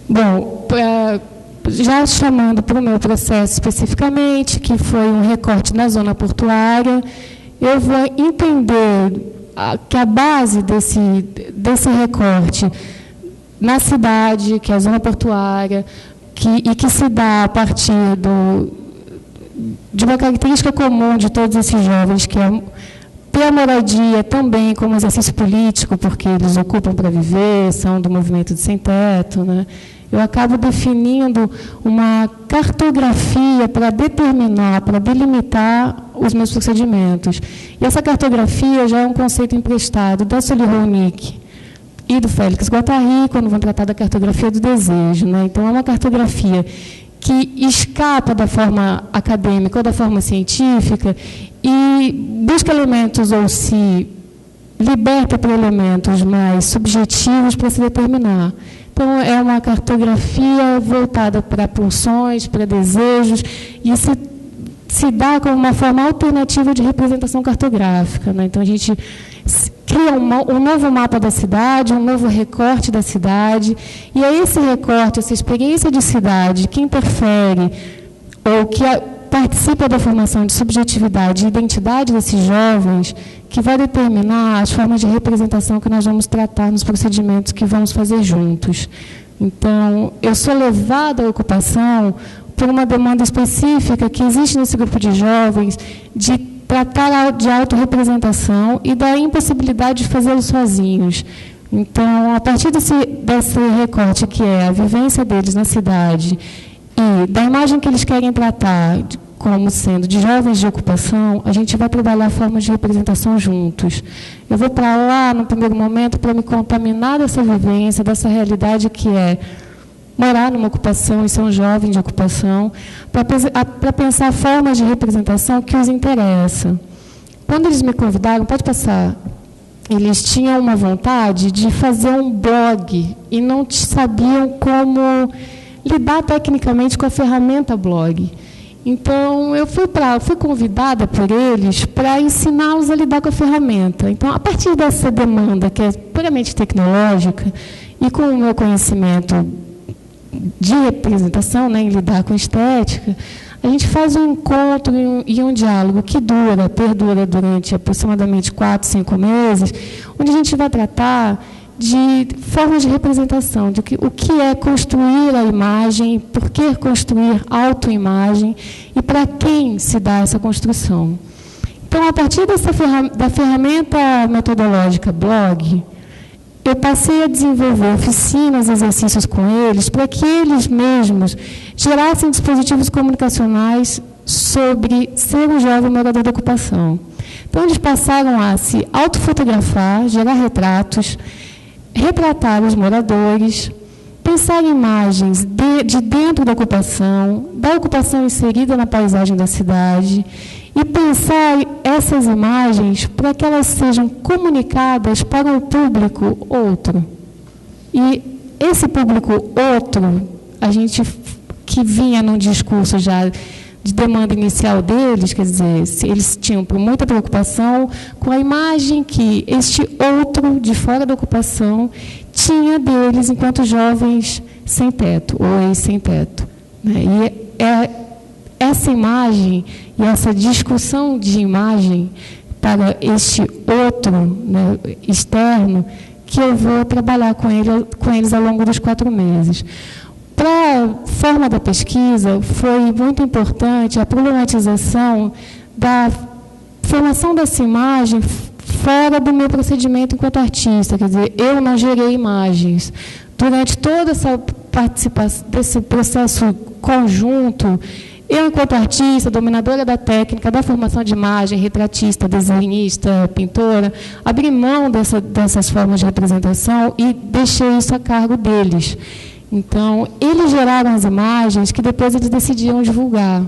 Bom, já chamando para o meu processo especificamente, que foi um recorte na zona portuária, eu vou entender que a base desse recorte na cidade, que é a zona portuária, que se dá a partir de uma característica comum de todos esses jovens, que é ter a moradia também como exercício político, porque eles ocupam para viver, são do movimento de sem-teto, né? Eu acabo definindo uma cartografia para determinar, para delimitar os meus procedimentos. E essa cartografia já é um conceito emprestado da Sully Rolnick e do Félix Guattari, quando vão tratar da cartografia do desejo, né? Então, é uma cartografia que escapa da forma acadêmica ou da forma científica e busca elementos ou se liberta para elementos mais subjetivos para se determinar. Então, é uma cartografia voltada para pulsões, para desejos, e se dá como uma forma alternativa de representação cartográfica, né? Então, a gente cria um novo mapa da cidade, um novo recorte da cidade, e é esse recorte, essa experiência de cidade que interfere ou que participa da formação de subjetividade e identidade desses jovens que vai determinar as formas de representação que nós vamos tratar nos procedimentos que vamos fazer juntos. Então, eu sou levada à ocupação por uma demanda específica que existe nesse grupo de jovens de tratar de autorrepresentação e da impossibilidade de fazê-lo sozinhos. Então, a partir desse recorte, que é a vivência deles na cidade, e da imagem que eles querem tratar como sendo de jovens de ocupação, a gente vai trabalhar formas de representação juntos. Eu vou para lá, no primeiro momento, para me contaminar dessa vivência, dessa realidade que é morar numa ocupação e ser um jovem de ocupação, para pensar formas de representação que os interessam. Quando eles me convidaram, pode passar, eles tinham uma vontade de fazer um blog e não sabiam como lidar tecnicamente com a ferramenta blog. Então, eu fui convidada por eles para ensiná-los a lidar com a ferramenta. Então, a partir dessa demanda, que é puramente tecnológica, e com o meu conhecimento de representação, né, em lidar com estética, a gente faz um encontro e um diálogo que perdura durante aproximadamente 4, 5 meses, onde a gente vai tratar de formas de representação, de o que é construir a imagem, por que construir autoimagem e para quem se dá essa construção. Então, a partir da ferramenta metodológica blog, eu passei a desenvolver oficinas, exercícios com eles, para que eles mesmos gerassem dispositivos comunicacionais sobre ser um jovem morador da ocupação. Então, eles passaram a se autofotografar, gerar retratos, retratar os moradores, pensar em imagens de dentro da ocupação inserida na paisagem da cidade, e pensar essas imagens para que elas sejam comunicadas para um público outro. E esse público outro, a gente que vinha num discurso já de demanda inicial deles, quer dizer, eles tinham muita preocupação com a imagem que este outro, de fora da ocupação, tinha deles enquanto jovens sem teto, ou ex-sem teto. Né? E essa imagem e essa discussão de imagem para este outro, né, externo, que eu vou trabalhar com eles ao longo dos 4 meses. Para a forma da pesquisa, foi muito importante a problematização da formação dessa imagem fora do meu procedimento enquanto artista. Quer dizer, eu não gerei imagens. Durante toda essa participação, desse processo conjunto, eu, enquanto artista, dominadora da técnica, da formação de imagem, retratista, desenhista, pintora, abri mão dessas formas de representação e deixei isso a cargo deles. Então, eles geraram as imagens que depois eles decidiram divulgar.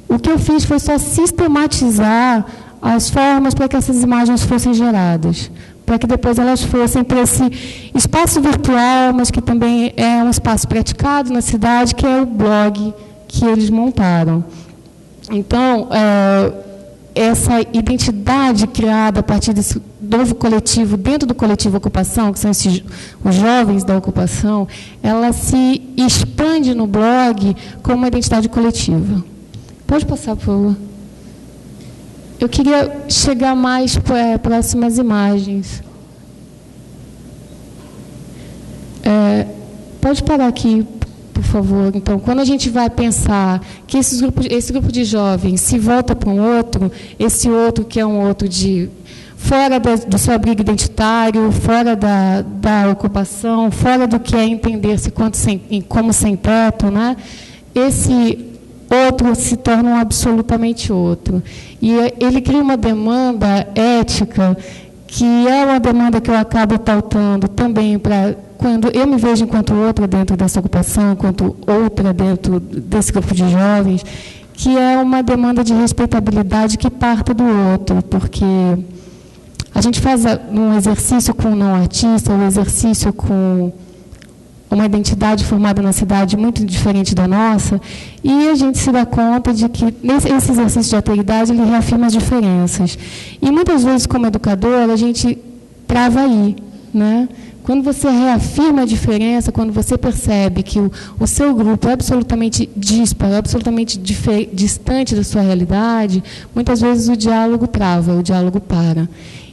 O que eu fiz foi só sistematizar as formas para que essas imagens fossem geradas, para que depois elas fossem para esse espaço virtual, mas que também é um espaço praticado na cidade, que é o blog que eles montaram. Então, essa identidade criada a partir desse novo coletivo, dentro do coletivo ocupação, que são os jovens da ocupação, ela se expande no blog como uma identidade coletiva. Pode passar, por favor. Eu queria chegar mais próximas imagens. Pode parar aqui, por favor. Então, quando a gente vai pensar que esse grupo de jovens se volta para um outro, esse outro que é um outro fora do seu abrigo identitário, fora da ocupação, fora do que é entender-se como sem teto, né? Esse outro se torna um absolutamente outro. E ele cria uma demanda ética, que é uma demanda que eu acabo pautando também para quando eu me vejo enquanto outra dentro dessa ocupação, enquanto outra dentro desse grupo de jovens, que é uma demanda de respeitabilidade que parta do outro, porque a gente faz um exercício com um não artista, um exercício com uma identidade formada na cidade muito diferente da nossa, e a gente se dá conta de que esse exercício de alteridade ele reafirma as diferenças. E muitas vezes, como educador, a gente trava aí, né? Quando você reafirma a diferença, quando você percebe que o seu grupo é absolutamente dísparo, absolutamente distante da sua realidade, muitas vezes o diálogo trava, o diálogo para.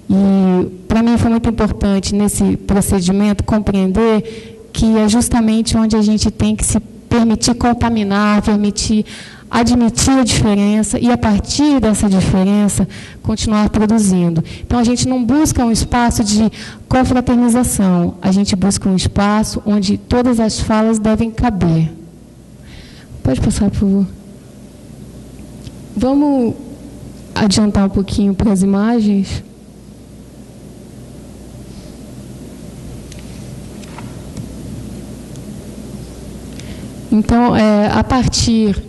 E, para mim, foi muito importante, nesse procedimento, compreender que é justamente onde a gente tem que se permitir contaminar, permitir admitir a diferença e, a partir dessa diferença, continuar produzindo. Então, a gente não busca um espaço de confraternização, a gente busca um espaço onde todas as falas devem caber. Pode passar, por favor. Vamos adiantar um pouquinho para as imagens. Então, a partir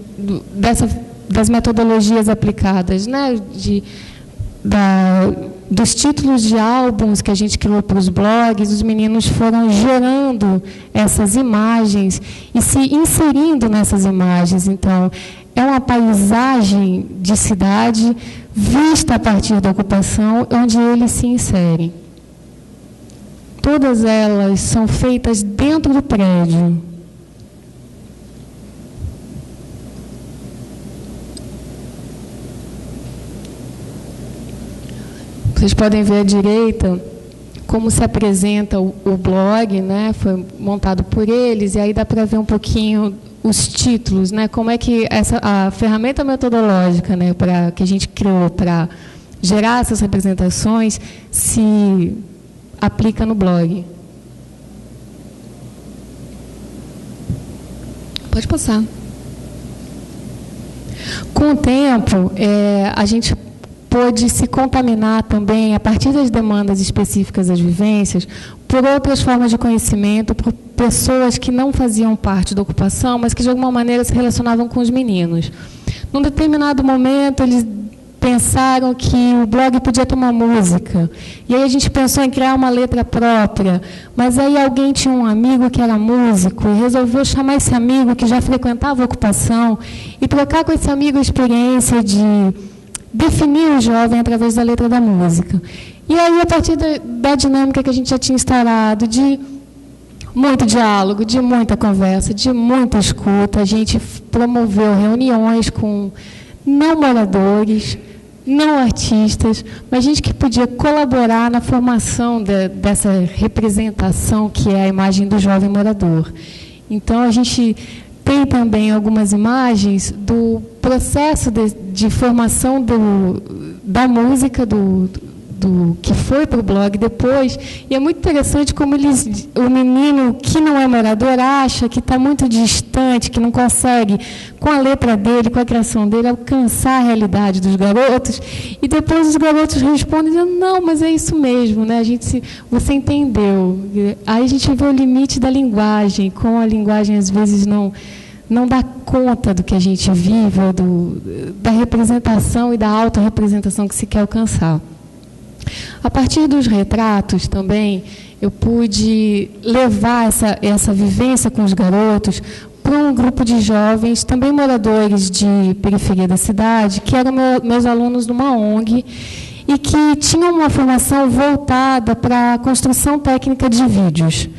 das metodologias aplicadas, né, dos títulos de álbuns que a gente criou para os blogs, os meninos foram gerando essas imagens e se inserindo nessas imagens. Então, é uma paisagem de cidade vista a partir da ocupação, onde eles se inserem. Todas elas são feitas dentro do prédio. Vocês podem ver à direita como se apresenta o blog, né? Foi montado por eles, e aí dá para ver um pouquinho os títulos, né? Como é que a ferramenta metodológica, né, que a gente criou para gerar essas representações se aplica no blog. Pode passar. Com o tempo, a gente pôde se contaminar também, a partir das demandas específicas das vivências, por outras formas de conhecimento, por pessoas que não faziam parte da ocupação, mas que, de alguma maneira, se relacionavam com os meninos. Num determinado momento, eles pensaram que o blog podia ter uma música. E aí a gente pensou em criar uma letra própria, mas aí alguém tinha um amigo que era músico e resolveu chamar esse amigo, que já frequentava a ocupação, e trocar com esse amigo a experiência de definir o jovem através da letra da música. E aí, a partir da dinâmica que a gente já tinha instaurado, de muito diálogo, de muita conversa, de muita escuta, a gente promoveu reuniões com não moradores, não artistas, mas gente que podia colaborar na formação dessa representação que é a imagem do jovem morador. Então, a gente tem também algumas imagens do processo de formação da música, do que foi para o blog depois, e é muito interessante como o menino que não é morador acha que está muito distante, que não consegue, com a letra dele, com a criação dele, alcançar a realidade dos garotos, e depois os garotos respondem, dizendo, não, mas é isso mesmo, né? Você entendeu. Aí a gente vê o limite da linguagem, como a linguagem às vezes não dá conta do que a gente vive, da representação e da autorrepresentação que se quer alcançar. A partir dos retratos também, eu pude levar essa vivência com os garotos para para um grupo de jovens, também moradores de periferia da cidade, que eram meus alunos numa ONG, e que tinham uma formação voltada para a construção técnica de vídeos.